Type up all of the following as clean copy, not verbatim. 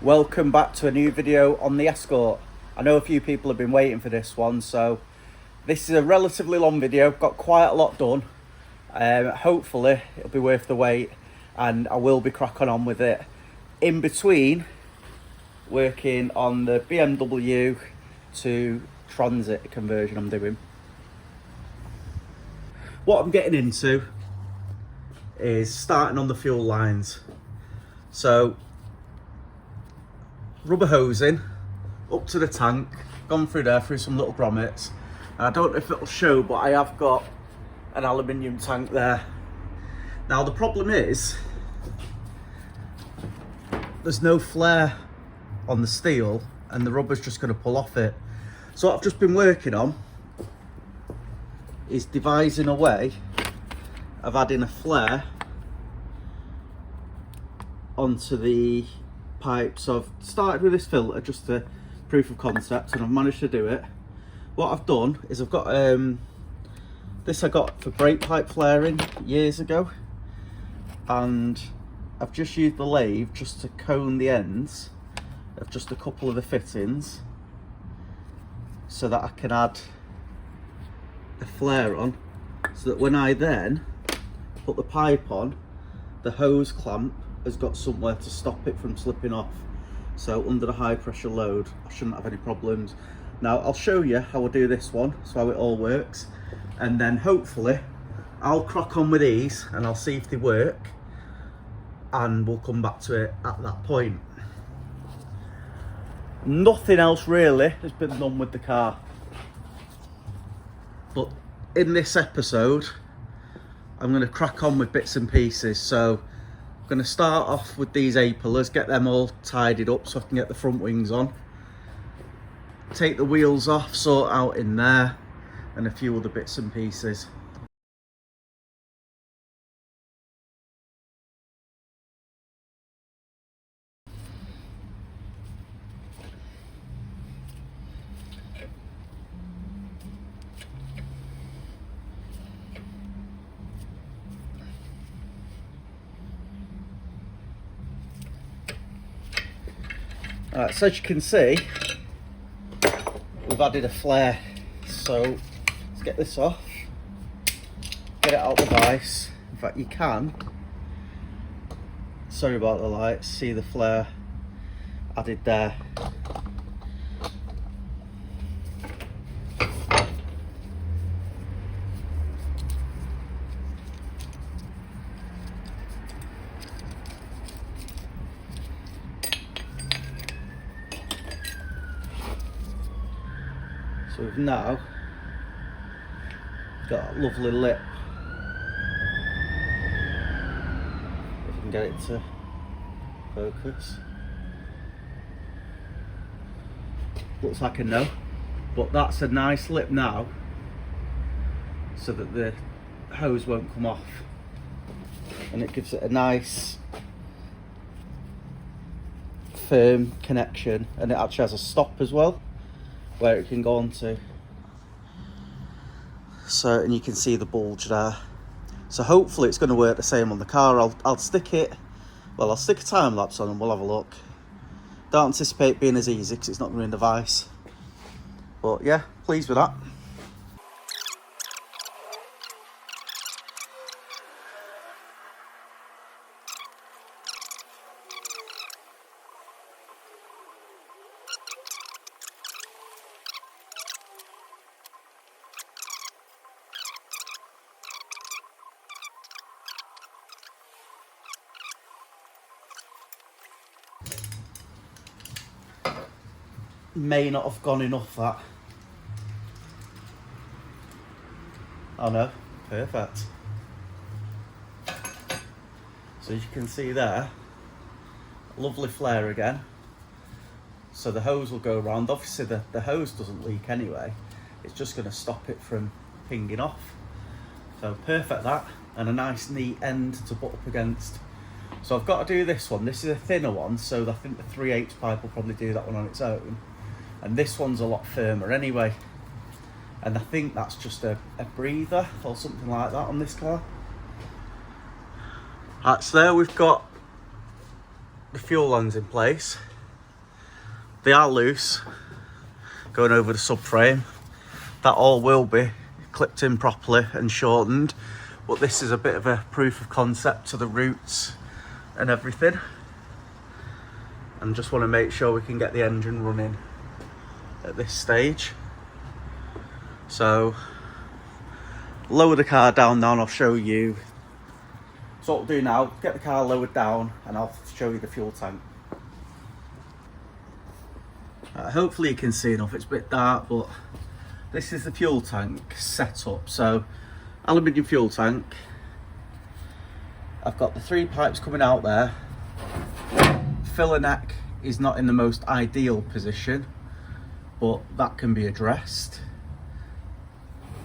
Welcome back to a new video on the Escort. I know a few people have been waiting for this one, so this is a relatively long video. Got quite a lot done. Hopefully it'll be worth the wait and I will be cracking on with it. In between, working on the BMW to Transit conversion I'm doing. What I'm getting into is starting on the fuel lines. So rubber hosing up to the tank, gone through there through some little grommets. I don't know if it'll show, but I have got an aluminium tank there. Now the problem is there's no flare on the steel and the rubber's just going to pull off it. So what I've just been working on is devising a way of adding a flare onto the pipe. So I've started with this filter, just a proof of concept, and I've managed to do it. What I've done is I've got this I got for brake pipe flaring years ago, and I've just used the lathe just to cone the ends of just a couple of the fittings so that I can add a flare on, so that when I then put the pipe on, the hose clamp has got somewhere to stop it from slipping off. So under the high pressure load I shouldn't have any problems. Now I'll show you how I do this one, so how it all works, and then hopefully I'll crack on with these and I'll see if they work, and we'll come back to it at that point. Nothing else really has been done with the car, but in this episode I'm going to crack on with bits and pieces. So I'm going to start off with these A-pillars, get them all tidied up so I can get the front wings on, take the wheels off, sort out in there, and a few other bits and pieces. Alright, so as you can see, we've added a flare. So let's get this off, get it out the vise. In fact, you can, sorry about the lights, see the flare added there. So we've now got a lovely lip. If we can get it to focus. Looks like a no, but that's a nice lip now, so that the hose won't come off, and it gives it a nice firm connection, and it actually has a stop as well where it can go on to. So, and you can see the bulge there. So hopefully it's going to work the same on the car. I'll stick it, well, I'll stick a time lapse on and we'll have a look. Don't anticipate being as easy because it's not going to be in the vise, but yeah, pleased with that. May not have gone enough, that. Oh no, perfect. So as you can see there, lovely flare again. So the hose will go around. Obviously the hose doesn't leak anyway, it's just going to stop it from pinging off. So perfect that, and a nice neat end to butt up against. So I've got to do this one. This is a thinner one, so I think the 3/8 pipe will probably do that one on its own. And this one's a lot firmer anyway. And I think that's just a breather or something like that on this car. Right, so there we've got the fuel lines in place. They are loose, going over the subframe. That all will be clipped in properly and shortened, but this is a bit of a proof of concept to the roots and everything. And just want to make sure we can get the engine running at this stage. So lower the car down now and I'll show you. So what we'll do now, get the car lowered down and I'll show you the fuel tank. Hopefully you can see enough, it's a bit dark, but this is the fuel tank setup. So aluminium fuel tank. I've got the 3 pipes coming out there. Filler neck is not in the most ideal position, but that can be addressed.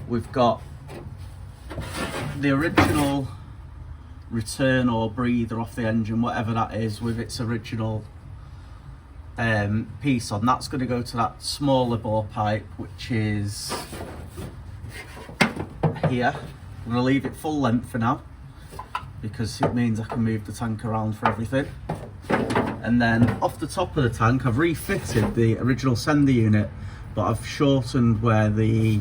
We've got the original return or breather off the engine, whatever that is, with its original piece on. That's going to go to that smaller bore pipe, which is here. I'm going to leave it full length for now because it means I can move the tank around for everything. And then off the top of the tank, I've refitted the original sender unit, but I've shortened where the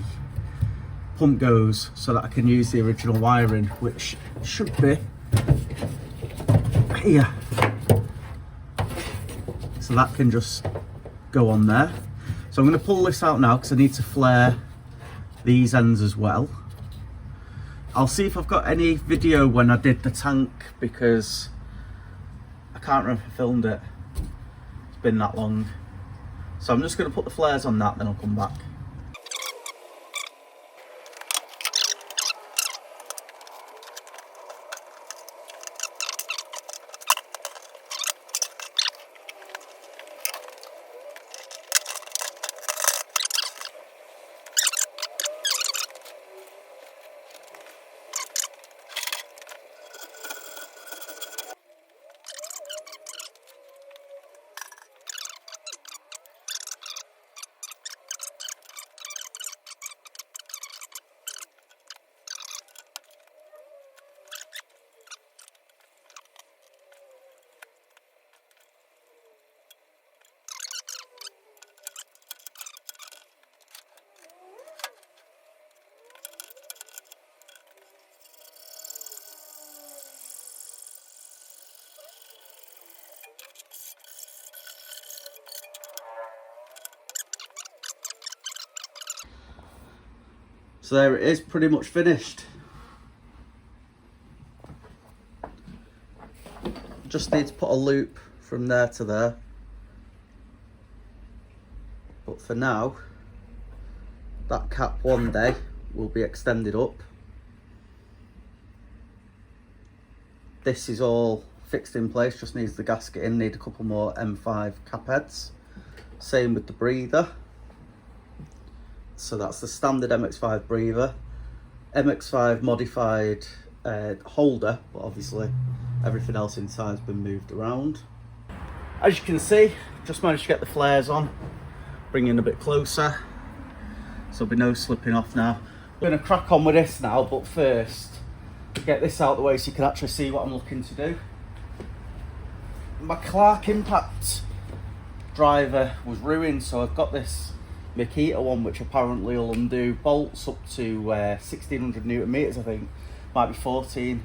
pump goes so that I can use the original wiring, which should be here. So that can just go on there. So I'm going to pull this out now because I need to flare these ends as well. I'll see if I've got any video when I did the tank, because I can't remember if I filmed it. It's been that long. So I'm just going to put the flares on that, then I'll come back. So there it is, pretty much finished. Just need to put a loop from there to there. But for now, that cap one day will be extended up. This is all fixed in place, just needs the gasket in, need a couple more M5 cap heads. Same with the breather. So that's the standard MX5 breather, MX5 modified holder, but obviously everything else inside has been moved around. As you can see, just managed to get the flares on, bring in a bit closer, so there'll be no slipping off now. I'm going to crack on with this now, but first, get this out of the way so you can actually see what I'm looking to do. My Clark Impact driver was ruined, so I've got this Makita one, which apparently will undo bolts up to 1600 Newton meters, I think, might be 14.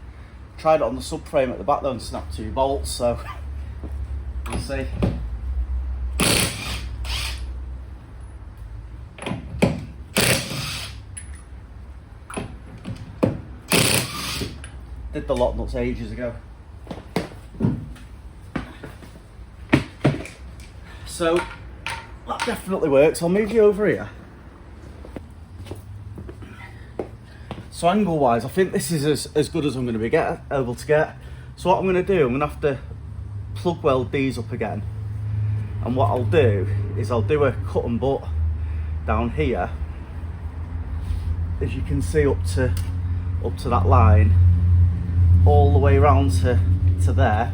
Tried it on the subframe at the back though and snapped 2 bolts, so we'll see. Did the lock nuts ages ago. So that definitely works. I'll move you over here. So angle wise, I think this is as good as I'm going to be able to get. So what I'm going to do, I'm going to have to plug weld these up again. And what I'll do is I'll do a cut and butt down here, as you can see, up to that line, all the way around to there.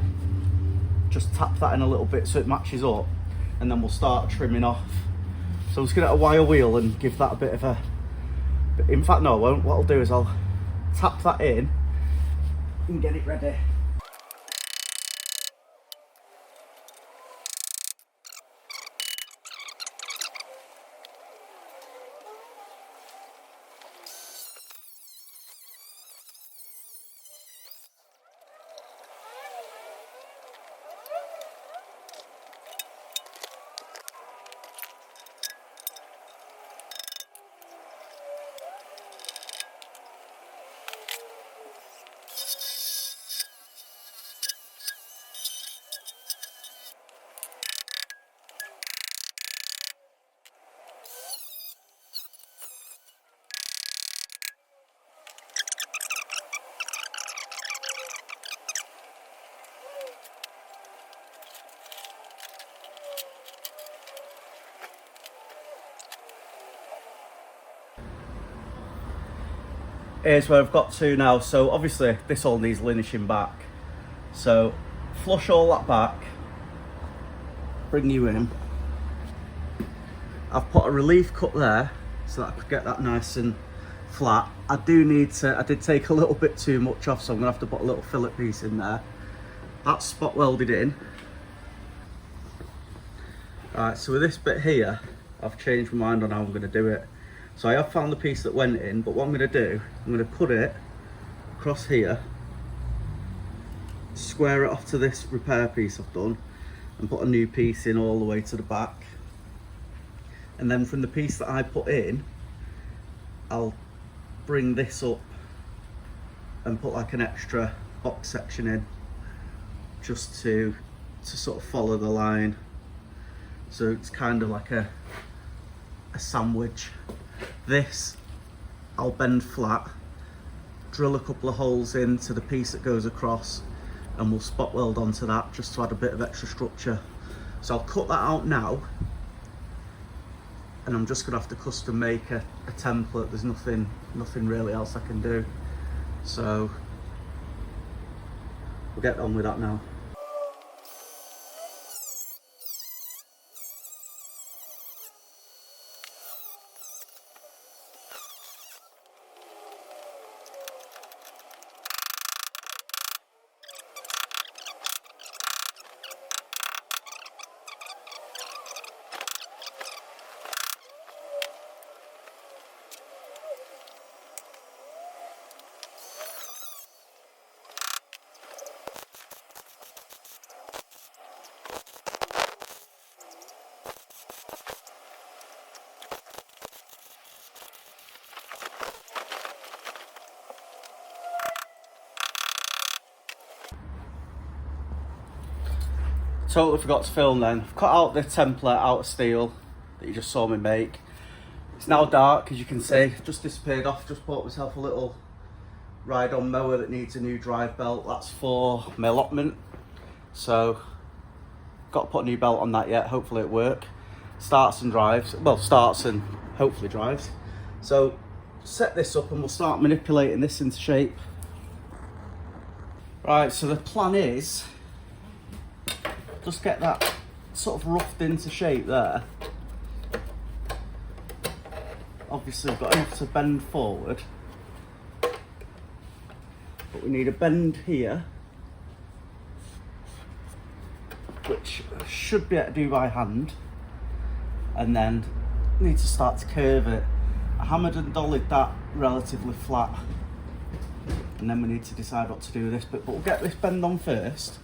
Just tap that in a little bit so it matches up, and then we'll start trimming off. So I'm just going to get a wire wheel and give that a bit of a, in fact no I won't, what I'll do is I'll tap that in and get it ready. here's where I've got to now. So obviously this all needs linishing back. So flush all that back, bring you in. I've put a relief cut there so that I could get that nice and flat. I did take a little bit too much off, so I'm gonna have to put a little fillet piece in there. That's spot welded in. Alright, so with this bit here, I've changed my mind on how I'm gonna do it. So I have found the piece that went in, but what I'm gonna do, I'm gonna cut it across here, square it off to this repair piece I've done, and put a new piece in all the way to the back. And then from the piece that I put in, I'll bring this up and put like an extra box section in, just to sort of follow the line. So it's kind of like a sandwich. This I'll bend flat, drill a couple of holes into the piece that goes across, and we'll spot weld onto that just to add a bit of extra structure. So I'll cut that out now, and I'm just gonna have to custom make a template. There's nothing really else I can do. So we'll get on with that now. Totally forgot to film then. I've cut out the template out of steel that you just saw me make. It's now dark, as you can see. Just disappeared off. Just bought myself a little ride-on mower that needs a new drive belt. That's for my allotment. So, got to put a new belt on that yet. Hopefully it work. Starts and drives. Well, starts and hopefully drives. So, set this up and we'll start manipulating this into shape. Right, so the plan is just get that sort of roughed into shape there. Obviously we've got enough to bend forward, but we need a bend here, which I should be able to do by hand, and then need to start to curve it. I hammered and dollied that relatively flat, and then we need to decide what to do with this bit, but we'll get this bend on first,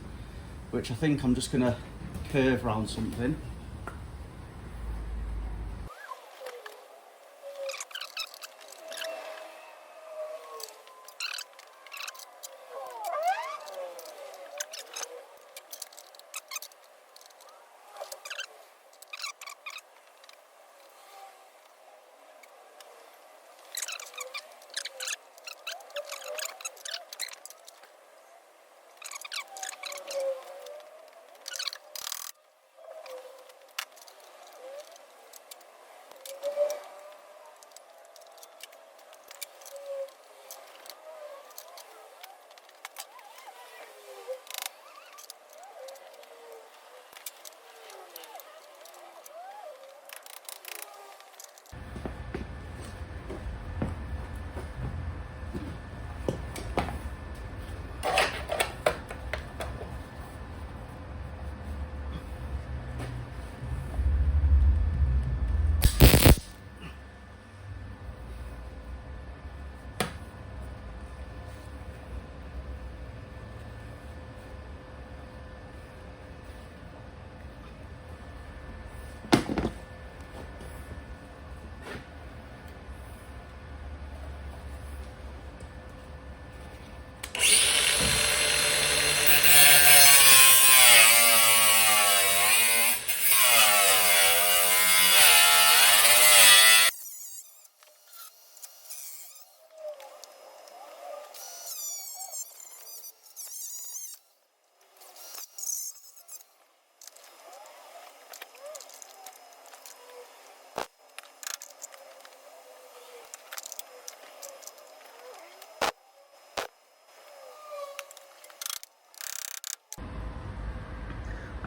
which I think I'm just going to curve around something.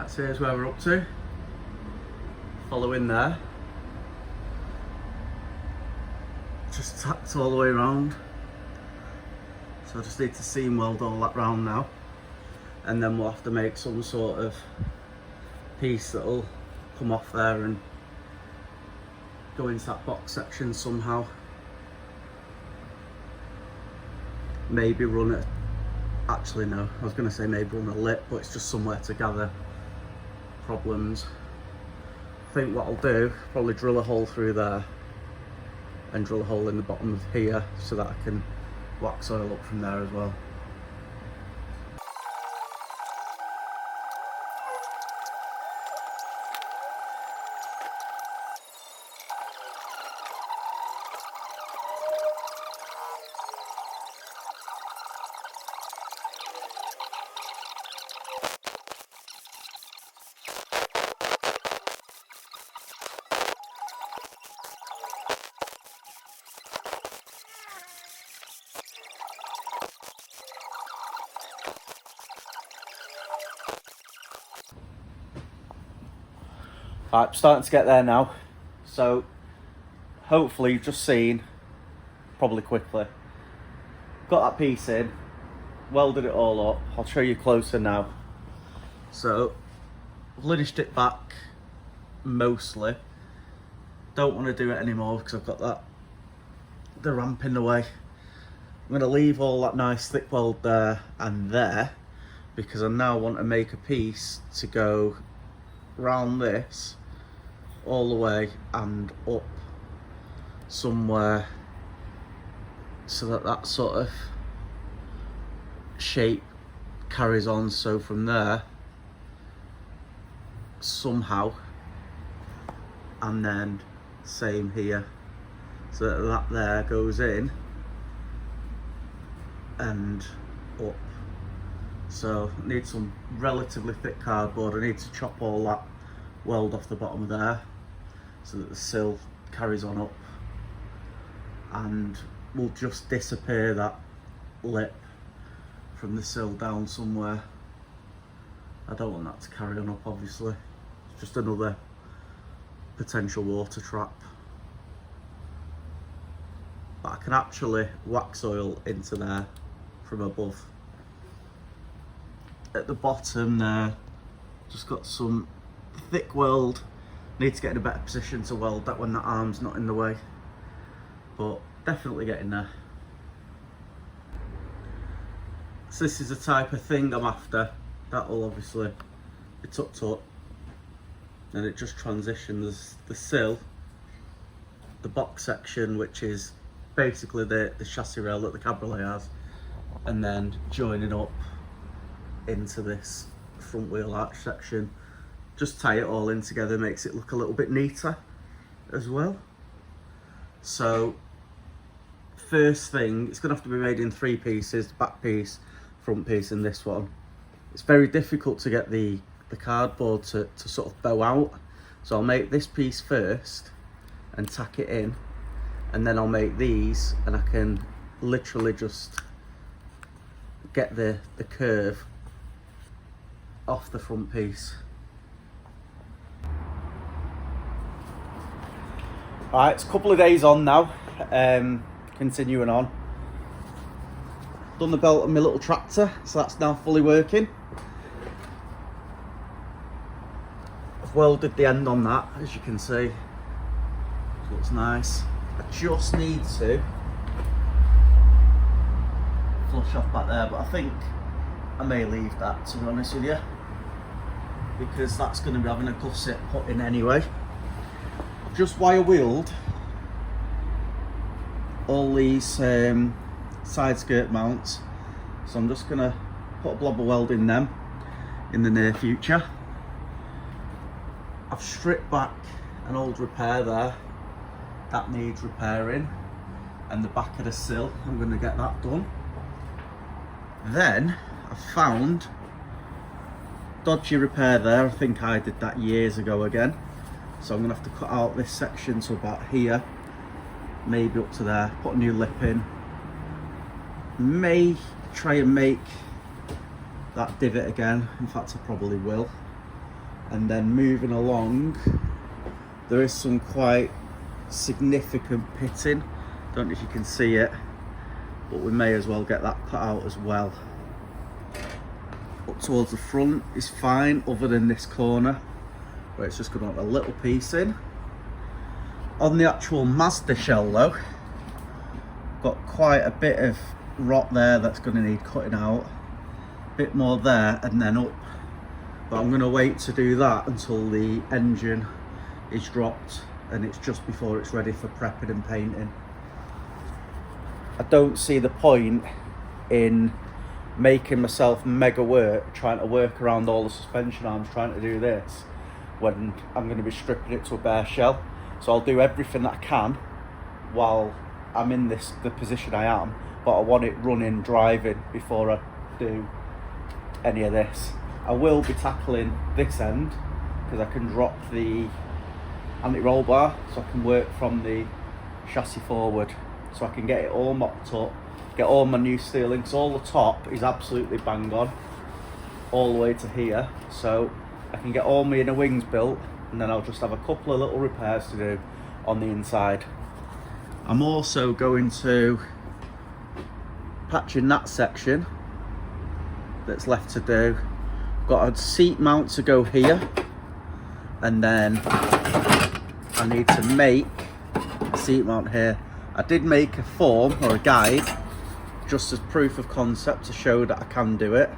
That's here's where we're up to. Following there. Just tacked all the way around. So I just need to seam weld all that round now. And then we'll have to make some sort of piece that'll come off there and go into that box section somehow. Maybe run it. Actually no, I was going to say maybe run a lip, but it's just somewhere to gather problems. I think what I'll do, probably drill a hole through there and drill a hole in the bottom of here so that I can wax oil up from there as well. Right, I'm starting to get there now, so hopefully you've just seen, probably quickly, got that piece in, welded it all up. I'll show you closer now. So I've linished it back mostly, don't want to do it anymore because I've got the ramp in the way. I'm going to leave all that nice thick weld there and there because I now want to make a piece to go round this all the way and up somewhere so that sort of shape carries on. So from there somehow, and then same here, so that there goes in and up. So I need some relatively thick cardboard. I need to chop all that weld off the bottom there so that the sill carries on up, and we'll just disappear that lip from the sill down somewhere. I don't want that to carry on up, obviously. It's just another potential water trap. But I can actually wax oil into there from above. At the bottom there, just got some thick weld. Need to get in a better position to weld that when that arm's not in the way, but definitely getting there. So this is the type of thing I'm after. That will obviously be tucked up, and it just transitions the sill, the box section, which is basically the chassis rail that the cabriolet has, and then joining up into this front wheel arch section. Just tie it all in together, makes it look a little bit neater as well. So first thing, it's gonna have to be made in 3 pieces, the back piece, front piece, and this one. It's very difficult to get the cardboard to sort of bow out. So I'll make this piece first and tack it in, and then I'll make these, and I can literally just get the curve off the front piece. Right, it's a couple of days on now, continuing on. Done the belt on my little tractor, so that's now fully working. I've welded the end on that, as you can see. It looks nice. I just need to flush off back there, but I think I may leave that, to be honest with you, because that's going to be having a gusset put in anyway. Just wire wheeled all these side skirt mounts, so I'm just going to put a blob of weld in them in the near future. I've stripped back an old repair there that needs repairing, and the back of the sill, I'm going to get that done. Then I found dodgy repair there. I think I did that years ago again, so I'm gonna have to cut out this section to about here, maybe up to there, put a new lip in, may try and make that divot again. In fact, I probably will. and then moving along, there is some quite significant pitting. Don't know if you can see it, but we may as well get that cut out as well. Up towards the front is fine, other than this corner where it's just going to want a little piece in. On the actual Mazda shell though, got quite a bit of rot there that's going to need cutting out, a bit more there and then up, but I'm going to wait to do that until the engine is dropped and it's just before it's ready for prepping and painting. I don't see the point in making myself mega work trying to work around all the suspension arms trying to do this when I'm going to be stripping it to a bare shell. So I'll do everything that I can while I'm in the position I am, but I want it running, driving before I do any of this. I will be tackling this end because I can drop the anti-roll bar so I can work from the chassis forward, so I can get it all mocked up, get all my new steel links. All the top is absolutely bang on all the way to here, so I can get all my inner wings built, and then I'll just have a couple of little repairs to do on the inside. I'm also going to patch in that section that's left to do. Got a seat mount to go here, and then I need to make a seat mount here. I did make a form or a guide just as proof of concept to show that I can do it.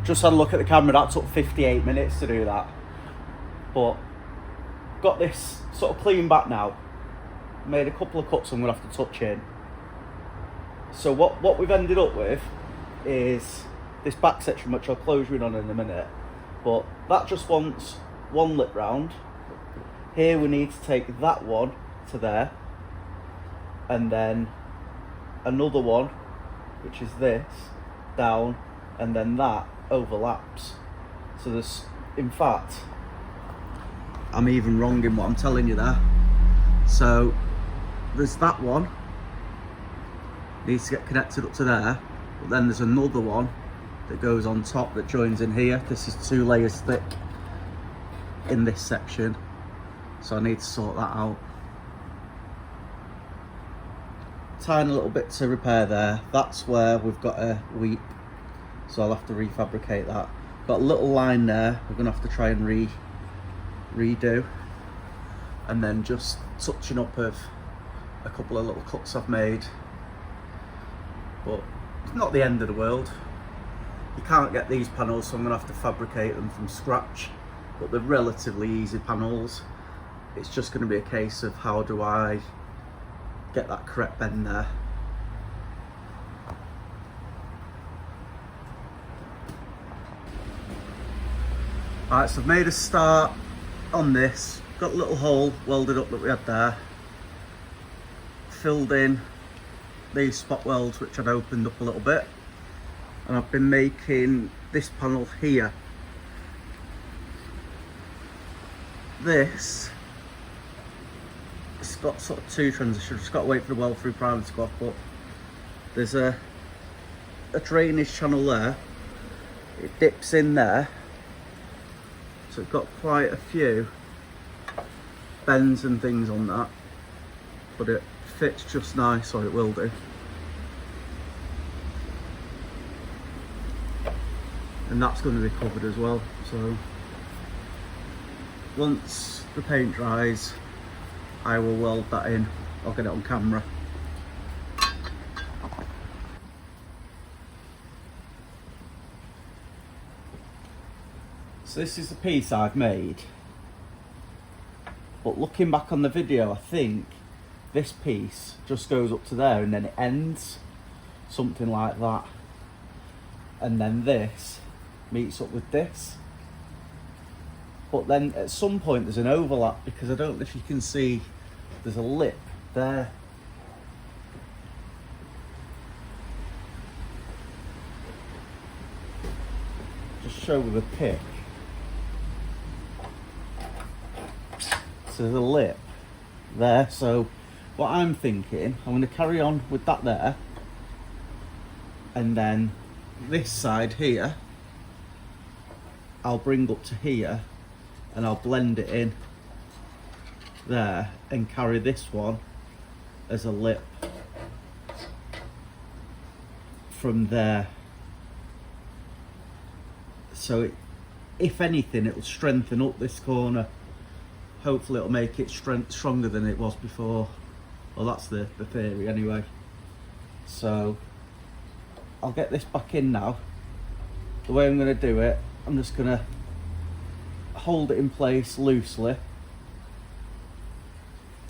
Just had a look at the camera, that took 58 minutes to do that. But got this sort of clean back now. Made a couple of cuts I'm gonna have to touch in. So what we've ended up with is this back section, which I'll close you in on in a minute. But that just wants one lip round. Here we need to take that one to there, and then another one, which is this, down, and then that overlaps. So there's, in fact, I'm even wrong in what I'm telling you there. So there's that one, needs to get connected up to there, but then there's another one that goes on top that joins in here. This is 2 layers thick in this section, so I need to sort that out. Tiny little bit to repair there. That's where we've got a weep, so I'll have to refabricate that. Got a little line there we're gonna have to try and redo, and then just touching up of a couple of little cuts I've made, but it's not the end of the world. You can't get these panels, so I'm gonna have to fabricate them from scratch, but they're relatively easy panels. It's just going to be a case of how do I get that correct bend there. Alright, so I've made a start on this, got a little hole welded up that we had there, filled in these spot welds which I'd opened up a little bit, and I've been making this panel here. This, it's got sort of 2 transitions, just got to wait for the weld through primer to go off, but there's a drainage channel there, it dips in there, so it's got quite a few bends and things on that, but it fits just nice, or it will do. and that's going to be covered as well. So once the paint dries, I will weld that in. I'll get it on camera. So this is the piece I've made, but looking back on the video, I think this piece just goes up to there and then it ends, something like that, and then this meets up with this. But then at some point there's an overlap, because I don't know if you can see, there's a lip there. Just show with a pick. So there's a lip there. So what I'm thinking, I'm going to carry on with that there, and then this side here I'll bring up to here and I'll blend it in there and carry this one as a lip from there. So if anything, it will strengthen up this corner. Hopefully it'll make it stronger than it was before. Well, that's the theory anyway. So I'll get this back in now. The way I'm going to do it, I'm just going to hold it in place loosely,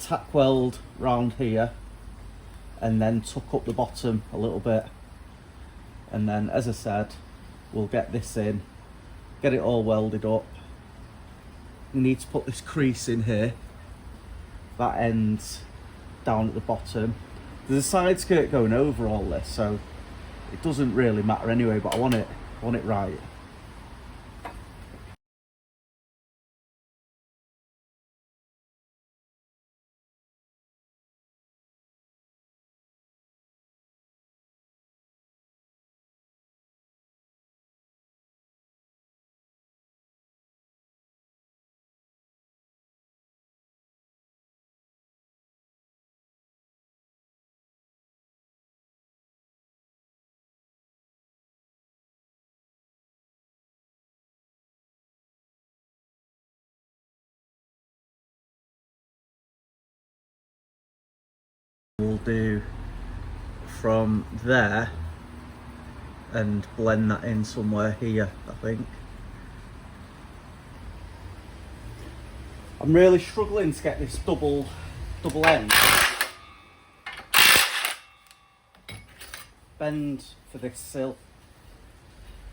tack weld round here, and then tuck up the bottom a little bit. And then, as I said, we'll get this in, get it all welded up. We need to put this crease in here. That ends down at the bottom. There's a side skirt going over all this, so it doesn't really matter anyway, but I want it right. We'll do from there and blend that in somewhere here, I think. I'm really struggling to get this double end bend for this sill.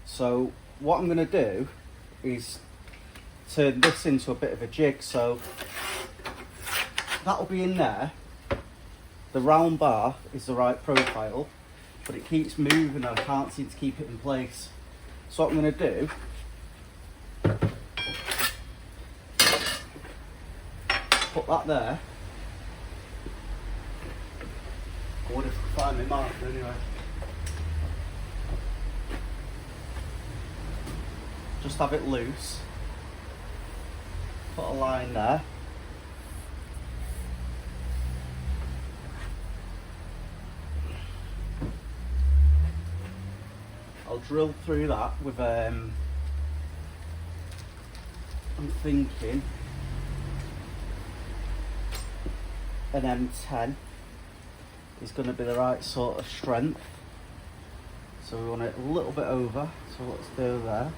So what I'm going to do is turn this into a bit of a jig, so that'll be in there. The round bar is the right profile, but it keeps moving and I can't seem to keep it in place. So what I'm going to do, put that there. I would have to find my marker anyway. Just have it loose. Put a line there. I'll drill through that with I'm thinking an M10 is going to be the right sort of strength. So we want it a little bit over, so let's do there.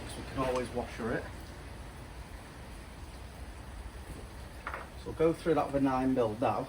So we can always washer it. So we'll go through that with a 9mm now.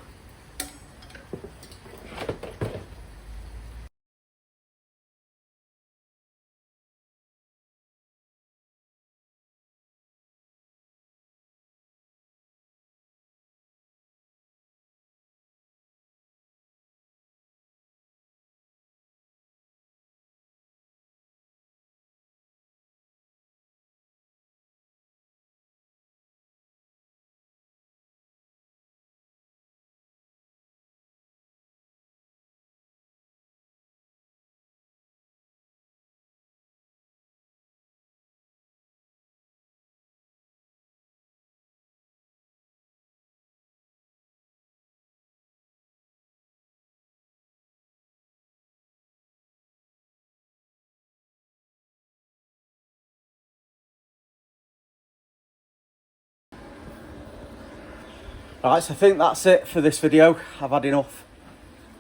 Right, so I think that's it for this video. I've had enough.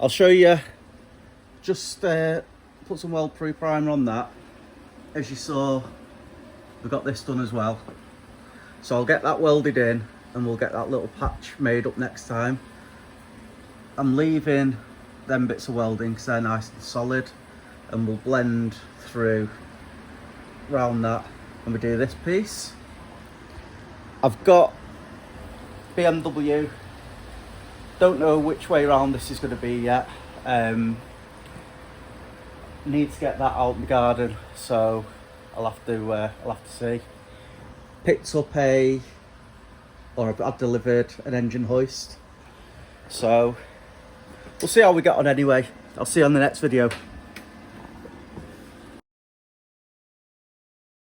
I'll show you, just put some weld-proof primer on that. As you saw, we've got this done as well. So I'll get that welded in and we'll get that little patch made up next time. I'm leaving them bits of welding because they're nice and solid, and we'll blend through round that when we do this piece. I've got BMW, don't know which way round this is going to be yet. Need to get that out in the garden, so I'll have to see. Picked up I've delivered an engine hoist, so we'll see how we get on anyway. I'll see you on the next video.